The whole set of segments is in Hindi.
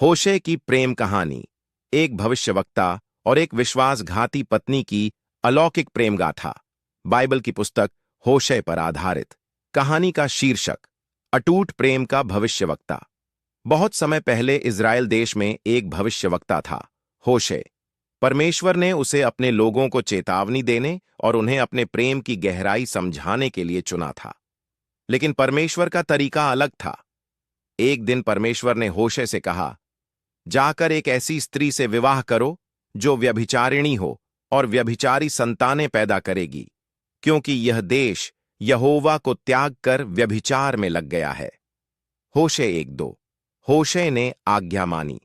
होशे की प्रेम कहानी, एक भविष्यवक्ता और एक विश्वासघाती पत्नी की अलौकिक प्रेम गाथा। बाइबल की पुस्तक होशे पर आधारित। कहानी का शीर्षक, अटूट प्रेम का भविष्यवक्ता। बहुत समय पहले इज़राइल देश में एक भविष्यवक्ता था, होशे। परमेश्वर ने उसे अपने लोगों को चेतावनी देने और उन्हें अपने प्रेम की गहराई समझाने के लिए चुना था। लेकिन परमेश्वर का तरीका अलग था। एक दिन परमेश्वर ने होशे से कहा, जाकर एक ऐसी स्त्री से विवाह करो जो व्यभिचारिणी हो और व्यभिचारी संतानें पैदा करेगी, क्योंकि यह देश यहोवा को त्याग कर व्यभिचार में लग गया है। होशे 1:2। होशे ने आज्ञा मानी।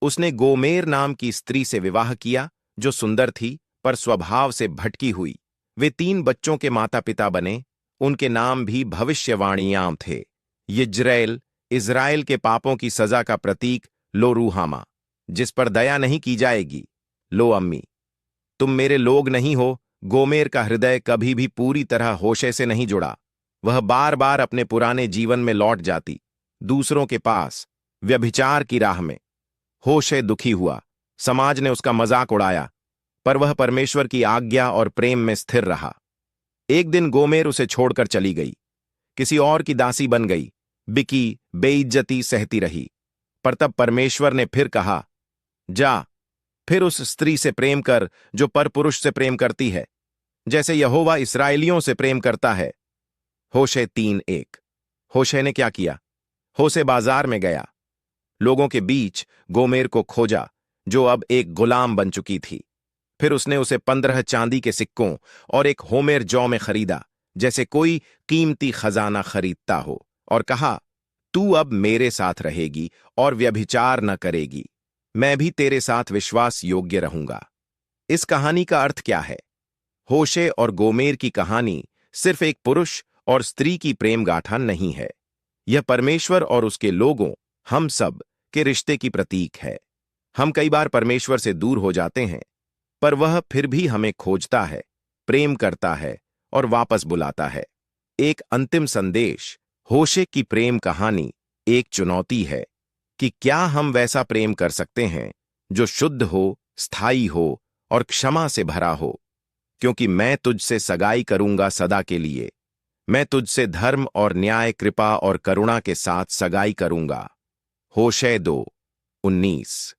उसने गोमेर नाम की स्त्री से विवाह किया, जो सुंदर थी पर स्वभाव से भटकी हुई। वे 3 बच्चों के माता पिता बने। उनके नाम भी भविष्यवाणियां थे। यिज्रेल, इज़राइल के पापों की सजा का प्रतीक, लो रूहामा, जिस पर दया नहीं की जाएगी, लो अम्मी, तुम मेरे लोग नहीं हो। गोमेर का हृदय कभी भी पूरी तरह होशे से नहीं जुड़ा। वह बार बार अपने पुराने जीवन में लौट जाती, दूसरों के पास, व्यभिचार की राह में। होशे दुखी हुआ। समाज ने उसका मजाक उड़ाया, पर वह परमेश्वर की आज्ञा और प्रेम में स्थिर रहा। एक दिन गोमेर उसे छोड़कर चली गई, किसी और की दासी बन गई, बिकी, बेइज्जती सहती रही। पर तब परमेश्वर ने फिर कहा, जा, फिर उस स्त्री से प्रेम कर जो परपुरुष से प्रेम करती है, जैसे यहोवा इस्राएलियों से प्रेम करता है। होशे 3:1। होशे ने क्या किया? होशे बाजार में गया, लोगों के बीच गोमेर को खोजा, जो अब एक गुलाम बन चुकी थी। फिर उसने उसे 15 चांदी के सिक्कों और एक होमेर जौ में खरीदा, जैसे कोई कीमती खजाना खरीदता हो, और कहा, तू अब मेरे साथ रहेगी और व्यभिचार न करेगी। मैं भी तेरे साथ विश्वास योग्य रहूंगा। इस कहानी का अर्थ क्या है? होशे और गोमेर की कहानी सिर्फ एक पुरुष और स्त्री की प्रेम गाथा नहीं है। यह परमेश्वर और उसके लोगों, हम सब के रिश्ते की प्रतीक है। हम कई बार परमेश्वर से दूर हो जाते हैं, पर वह फिर भी हमें खोजता है, प्रेम करता है और वापस बुलाता है। एक अंतिम संदेश, होशे की प्रेम कहानी एक चुनौती है कि क्या हम वैसा प्रेम कर सकते हैं जो शुद्ध हो, स्थायी हो और क्षमा से भरा हो। क्योंकि मैं तुझसे सगाई करूंगा सदा के लिए। मैं तुझसे धर्म और न्याय, कृपा और करुणा के साथ सगाई करूंगा। होशे 2:19।